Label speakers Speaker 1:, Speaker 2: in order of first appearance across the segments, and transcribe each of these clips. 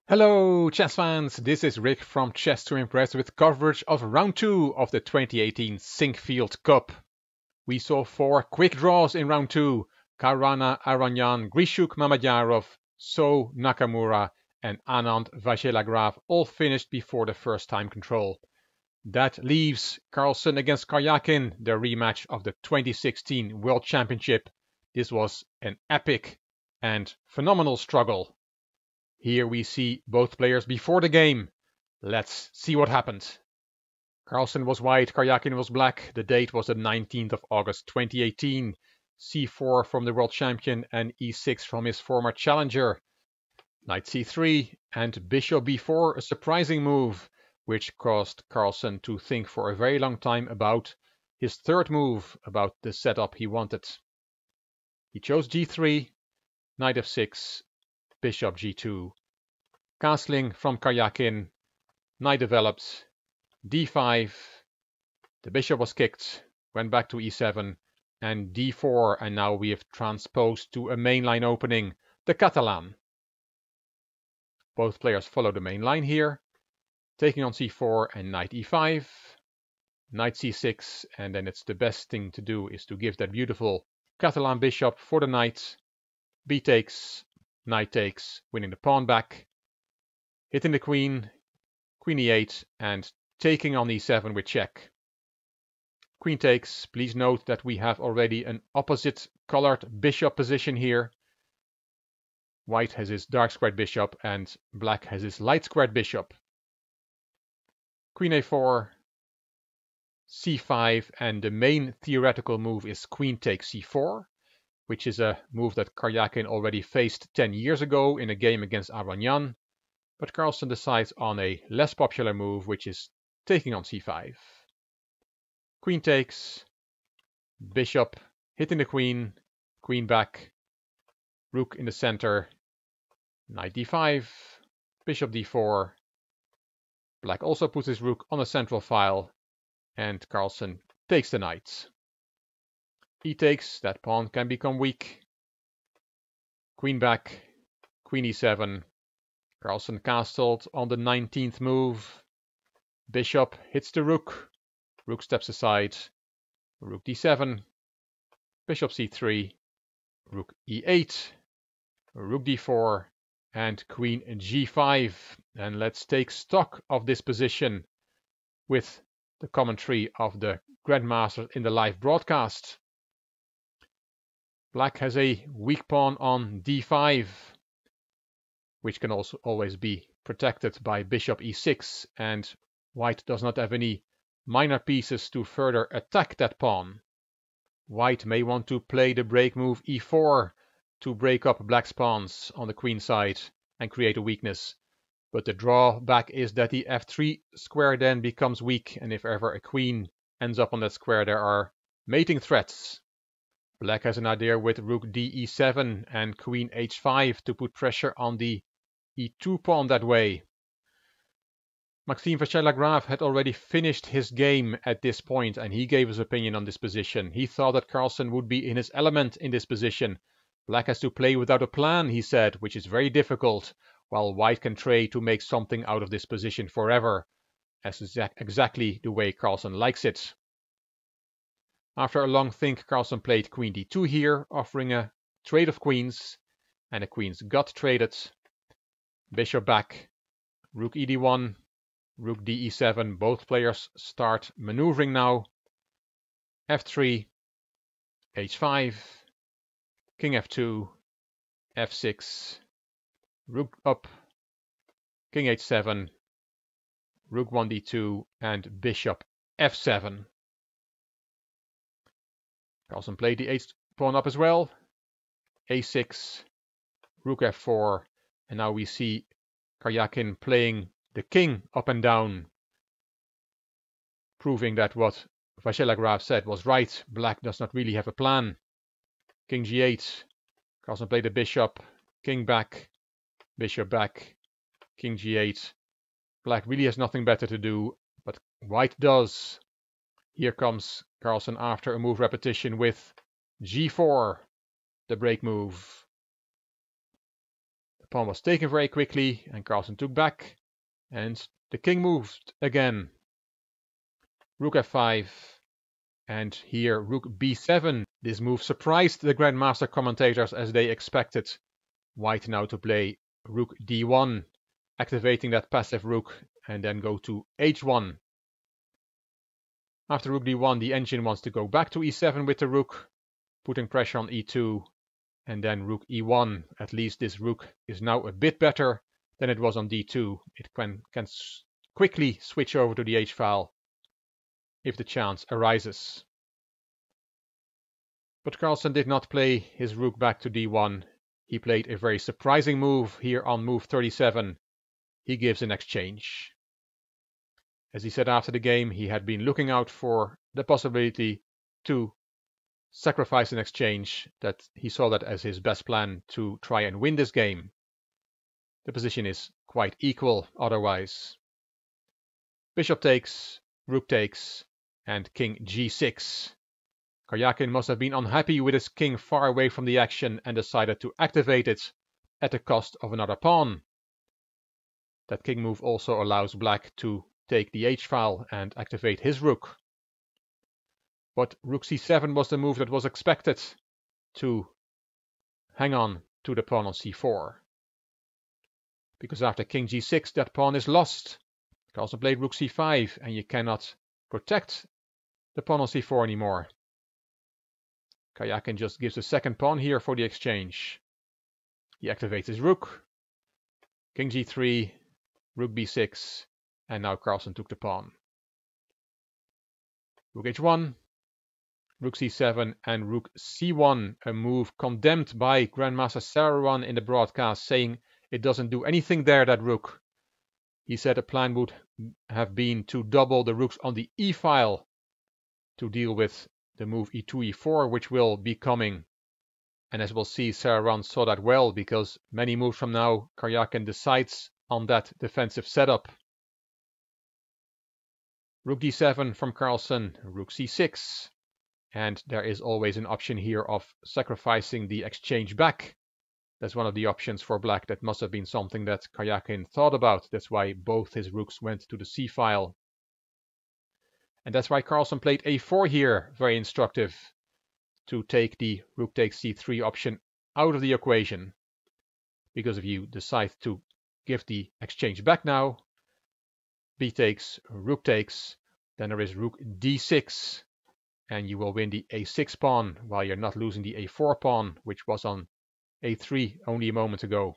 Speaker 1: Hello chess fans, this is Rick from Chess to Impress with coverage of round 2 of the 2018 Sinquefield Cup. We saw 4 quick draws in round 2. Caruana Aronian, Grishuk Mamadyarov, So Nakamura and Anand Vaishelagrav all finished before the first time control. That leaves Carlsen against Karjakin, the rematch of the 2016 World Championship. This was an epic and phenomenal struggle. Here we see both players before the game. Let's see what happened. Carlsen was white, Karjakin was black. The date was the 19th of August 2018. c4 from the world champion and e6 from his former challenger. Knight c3 and bishop b4, a surprising move, which caused Carlsen to think for a very long time about his third move, about the setup he wanted. He chose g3, knight f6, bishop g2, castling from Karjakin, knight developed, d5, the bishop was kicked, went back to e7, and d4, and now we have transposed to a mainline opening, the Catalan. Both players follow the main line here, taking on c4 and knight e5, knight c6, and then it's the best thing to do is to give that beautiful Catalan bishop for the knight, b takes, knight takes, winning the pawn back, hitting the queen, queen e8, and taking on e7 with check. Queen takes. Please note that we have already an opposite colored bishop position here. White has his dark squared bishop and black has his light squared bishop. Queen a4, c5, and the main theoretical move is queen takes c4, which is a move that Karjakin already faced 10 years ago in a game against Aronian, but Carlsen decides on a less popular move, which is taking on c5. Queen takes, bishop hitting the queen, queen back, rook in the center, knight d5, bishop d4. Black also puts his rook on a central file, and Carlsen takes the knight. E takes, that pawn can become weak. Queen back, queen e7. Carlsen castled on the 19th move. Bishop hits the rook. Rook steps aside. Rook d7. Bishop c3. Rook e8. Rook d4. And queen g5. And let's take stock of this position with the commentary of the Grandmaster in the live broadcast. Black has a weak pawn on d5, which can also always be protected by bishop e6, and white does not have any minor pieces to further attack that pawn. White may want to play the break move e4 to break up black's pawns on the queen side and create a weakness, but the drawback is that the f3 square then becomes weak, and if ever a queen ends up on that square there are mating threats. Black has an idea with rook de7 and queen h5 to put pressure on the e2 pawn that way. Maxime Vaishelagrav had already finished his game at this point, and he gave his opinion on this position. He thought that Carlsen would be in his element in this position. Black has to play without a plan, he said, which is very difficult, while white can try to make something out of this position forever, as exactly the way Carlsen likes it. After a long think, Carlsen played queen d2 here, offering a trade of queens, and the queens got traded. Bishop back, rook ed1, rook de7. Both players start maneuvering now. f3, h5, king f2, f6, rook up, king h7, rook 1d2, and bishop f7. Carlsen played the h pawn up as well. a6, rook f4, and now we see Karjakin playing the king up and down, proving that what Vaishelagrav said was right. Black does not really have a plan. King g8, Carlsen played the bishop, king back, bishop back, king g8. Black really has nothing better to do, but white does. Here comes Carlsen after a move repetition with g4, the break move. The pawn was taken very quickly, and Carlsen took back, and the king moved again. Rook f5, and here rook b7. This move surprised the Grandmaster commentators, as they expected white now to play rook d1, activating that passive rook, and then go to h1. After rook d1, the engine wants to go back to e7 with the rook, putting pressure on e2, and then rook e1. At least this rook is now a bit better than it was on d2. It can quickly switch over to the h-file if the chance arises. But Carlsen did not play his rook back to d1. He played a very surprising move here on move 37. He gives an exchange. As he said after the game, he had been looking out for the possibility to sacrifice an exchange, that he saw that as his best plan to try and win this game. The position is quite equal otherwise. Bishop takes, rook takes, and king g6. Karjakin must have been unhappy with his king far away from the action and decided to activate it at the cost of another pawn. That king move also allows black to take the h-file and activate his rook. But rook c7 was the move that was expected to hang on to the pawn on c4. Because after king g6, that pawn is lost. Carlsen played rook c5, and you cannot protect the pawn on c4 anymore. Karjakin just gives a second pawn here for the exchange. He activates his rook, king g3, rook b6, and now Carlsen took the pawn. Rook h1, rook c7, and rook c1, a move condemned by Grandmaster Rd1 in the broadcast, saying it doesn't do anything there, that rook. He said a plan would have been to double the rooks on the e-file to deal with the move e2, e4, which will be coming. And as we'll see, Rd1 saw that well, because many moves from now, Karjakin decides on that defensive setup. Rook d7 from Carlsen, rook c6. And there is always an option here of sacrificing the exchange back. That's one of the options for black. That must have been something that Karjakin thought about. That's why both his rooks went to the c-file. And that's why Carlsen played a4 here, very instructive, to take the rook takes c3 option out of the equation. Because if you decide to give the exchange back now, b takes, rook takes, then there is rook d6, and you will win the a6 pawn, while you're not losing the a4 pawn, which was on a3 only a moment ago.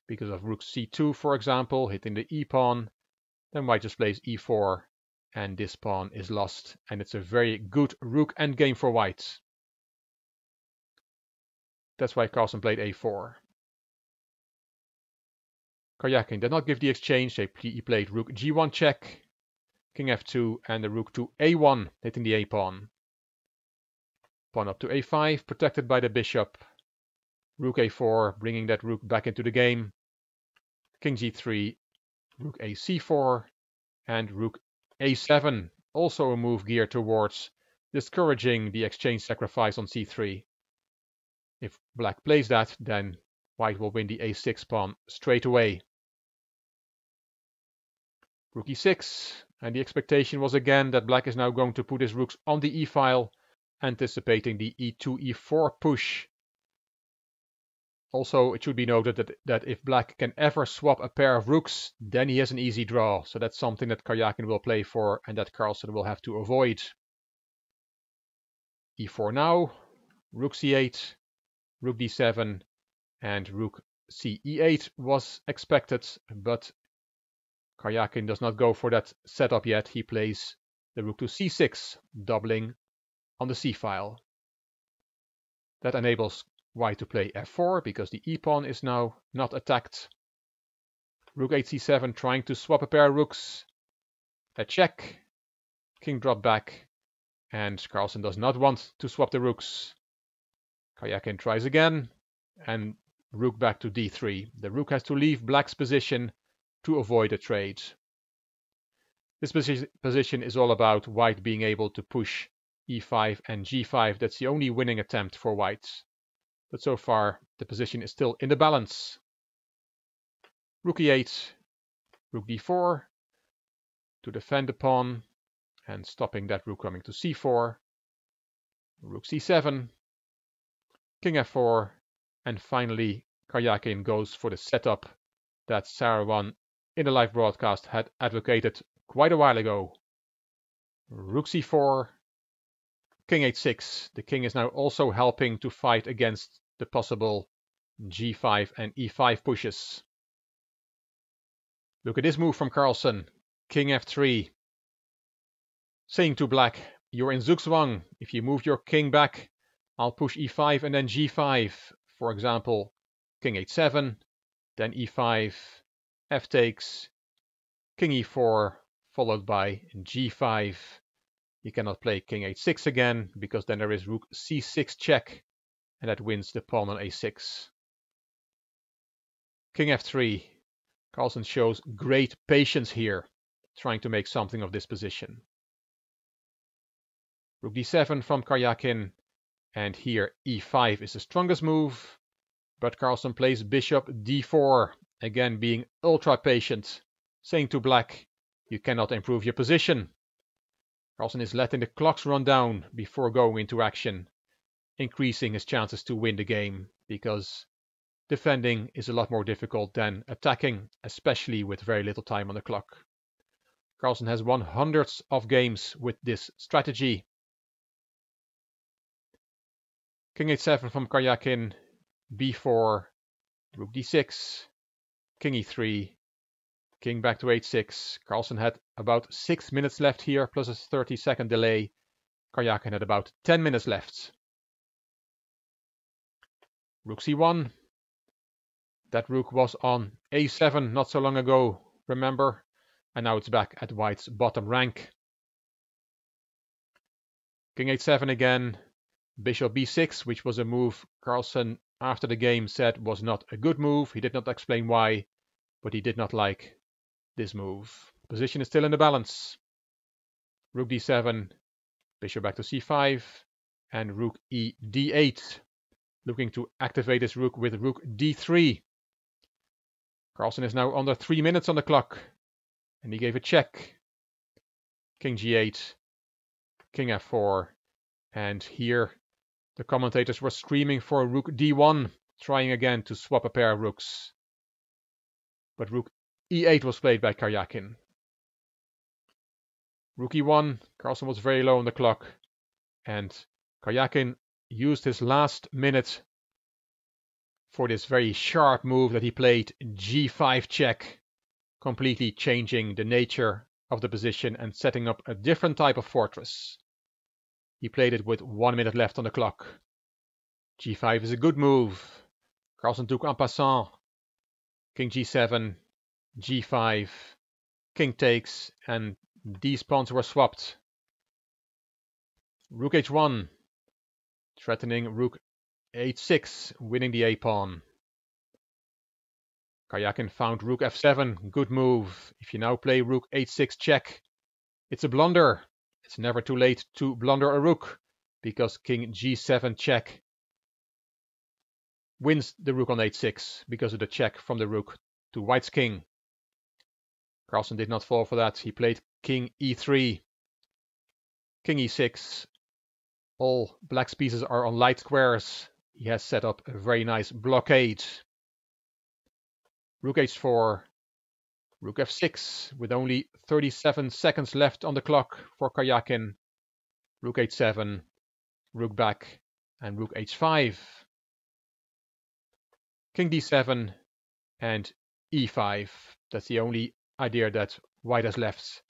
Speaker 1: Because of rook c2, for example, hitting the e pawn, then white just plays e4, and this pawn is lost, and it's a very good rook endgame for white. That's why Carlsen played a4. Karjakin did not give the exchange. He played rook g1 check, king f2, and the rook to a1, hitting the a pawn. Pawn up to a5, protected by the bishop. Rook a4, bringing that rook back into the game. King g3, rook a c4, and rook a7, also a move geared towards discouraging the exchange sacrifice on c3. If black plays that, then white will win the a6 pawn straight away. Rook e6, and the expectation was again that black is now going to put his rooks on the e-file, anticipating the e2, e4 push. Also, it should be noted that if black can ever swap a pair of rooks, then he has an easy draw. So that's something that Karjakin will play for, and that Carlsen will have to avoid. e4 now, rook c8, rook d7, and rook ce8 was expected, but Karjakin does not go for that setup yet. He plays the rook to c6, doubling on the c-file. That enables white to play f4, because the e-pawn is now not attacked. Rook h7, trying to swap a pair of rooks. A check, king drop back, and Carlsen does not want to swap the rooks. Karjakin tries again, and rook back to d3. The rook has to leave black's position to avoid a trade. This position is all about white being able to push e5 and g5. That's the only winning attempt for white. But so far, the position is still in the balance. Rook E8, Rook D4 to defend the pawn and stopping that rook coming to C4, Rook C7, King F4, and finally Karjakin goes for the setup that Rd1 in the live broadcast had advocated quite a while ago. Rook C4, King H6. The king is now also helping to fight against the possible G5 and E5 pushes. Look at this move from Carlsen. King F3. Saying to black, you're in Zugzwang. If you move your king back, I'll push E5 and then G5. For example, King H7, then E5, F takes, King E4, followed by G5. You cannot play King H6 again, because then there is Rook C6 check, and that wins the pawn on A6. King F3. Carlsen shows great patience here, trying to make something of this position. Rook D7 from Karjakin, and here E5 is the strongest move, but Carlsen plays Bishop D4, again being ultra patient, saying to black, you cannot improve your position. Carlsen is letting the clocks run down before going into action, increasing his chances to win the game, because defending is a lot more difficult than attacking, especially with very little time on the clock. Carlsen has won hundreds of games with this strategy. King H7 from Karjakin, B4, Rook D6, King E3, King back to H6. Carlsen had about 6 minutes left here, plus a 30-second delay. Karjakin had about 10 minutes left. Rook C1. That rook was on A7 not so long ago, remember? And now it's back at white's bottom rank. King H7 again. Bishop B6, which was a move Carlsen after the game said was not a good move. He did not explain why, but he did not like this move. Position is still in the balance. Rook D7, Bishop back to C5, and Rook E D8. Looking to activate his rook with Rook D3. Carlsen is now under 3 minutes on the clock, and he gave a check. King G8, King F4, and here the commentators were screaming for Rook D1, trying again to swap a pair of rooks. But Rook E8 was played by Karjakin. Rook E1, Carlsen was very low on the clock, and Karjakin used his last minute for this very sharp move that he played, G5 check, completely changing the nature of the position and setting up a different type of fortress. He played it with 1 minute left on the clock. G5 is a good move. Carlsen took en passant. King G7, G5, King takes, and these pawns were swapped. Rook H1, threatening Rook H6, winning the A-pawn. Karjakin found Rook F7, good move. If you now play Rook H6 check, it's a blunder. It's never too late to blunder a rook, because King G7 check wins the rook on H6 because of the check from the rook to white's king. Carlsen did not fall for that. He played King E3, King E6. All black's pieces are on light squares. He has set up a very nice blockade. Rook H4, Rook F6 with only 37 seconds left on the clock for Karjakin. Rook H7, Rook back, and Rook H5. King D7 and E5. That's the only idea that white has left.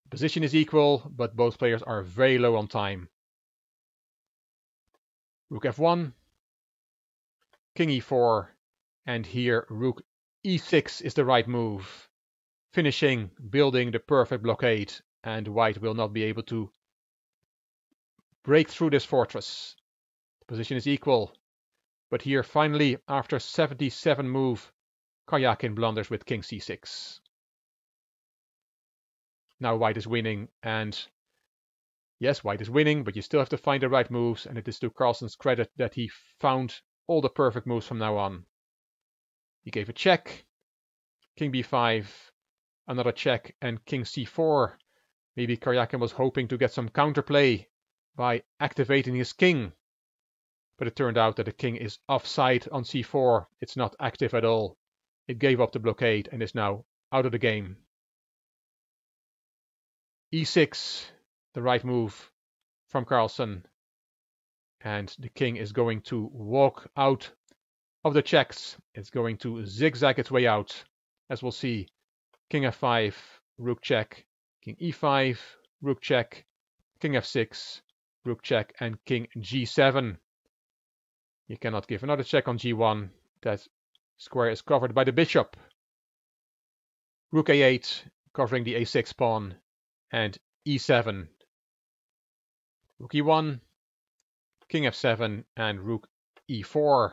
Speaker 1: The position is equal, but both players are very low on time. Rook F1, King E4, and here Rook E6 is the right move, finishing, building the perfect blockade, and white will not be able to break through this fortress. The position is equal, but here finally, after 77 move, Karjakin blunders with King C6. Now white is winning, and yes, white is winning, but you still have to find the right moves, and it is to Carlsen's credit that he found all the perfect moves from now on. He gave a check, king b5, another check, and king c4. Maybe Karjakin was hoping to get some counterplay by activating his king. But it turned out that the king is offside on c4. It's not active at all. It gave up the blockade and is now out of the game. e6, the right move from Carlsen. And the king is going to walk out of the checks. It's going to zigzag its way out. As we'll see, king f5, rook check, king e5, rook check, king f6, rook check, and king g7. You cannot give another check on g1. That square is covered by the bishop. Rook a8, covering the a6 pawn, and e7. Rook e1, king f7, and rook e4.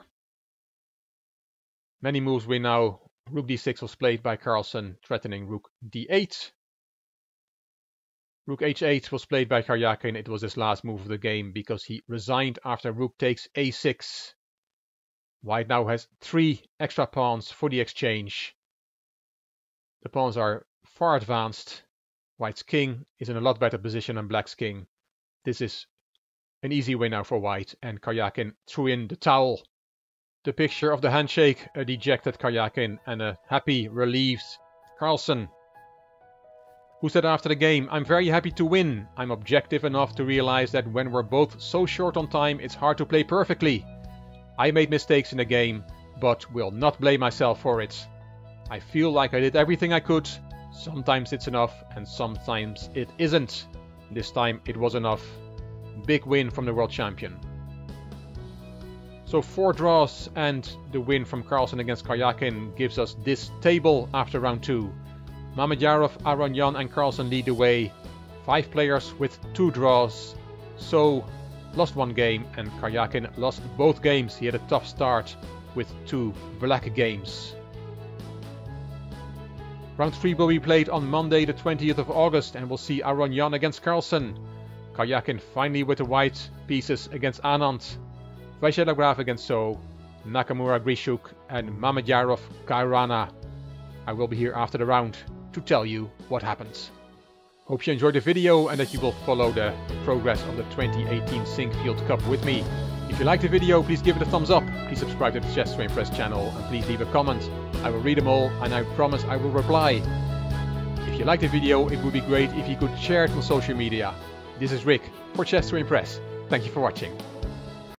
Speaker 1: Many moves win now. Rook d6 was played by Carlsen, threatening rook d8. Rook h8 was played by Karjakin. It was his last move of the game because he resigned after rook takes a6. White now has 3 extra pawns for the exchange. The pawns are far advanced. White's king is in a lot better position than Black's king. This is an easy win now for White, and Karjakin threw in the towel. The picture of the handshake, a dejected Karjakin and a happy, relieved Carlsen, who said after the game, "I'm very happy to win. I'm objective enough to realize that when we're both so short on time, it's hard to play perfectly. I made mistakes in the game, but will not blame myself for it. I feel like I did everything I could. Sometimes it's enough and sometimes it isn't. This time it was enough." Big win from the world champion. So 4 draws and the win from Carlsen against Karjakin gives us this table after round 2. Mamedyarov, Aronyan and Carlsen lead the way. 5 players with 2 draws. So lost 1 game and Karjakin lost both games. He had a tough start with 2 black games. Round 3 will be played on Monday the 20th of August and we'll see Aronyan against Carlsen. Karjakin finally with the white pieces against Anand. Vaishelagraf against So, Nakamura Grishuk and Mamedyarov Kairana. I will be here after the round to tell you what happens. Hope you enjoyed the video and that you will follow the progress of the 2018 Sinquefield Cup with me. If you liked the video, please give it a thumbs up, please subscribe to the Chess to Impress channel and please leave a comment. I will read them all and I promise I will reply. If you liked the video, it would be great if you could share it on social media. This is Rick for Chess to Impress. Thank you for watching.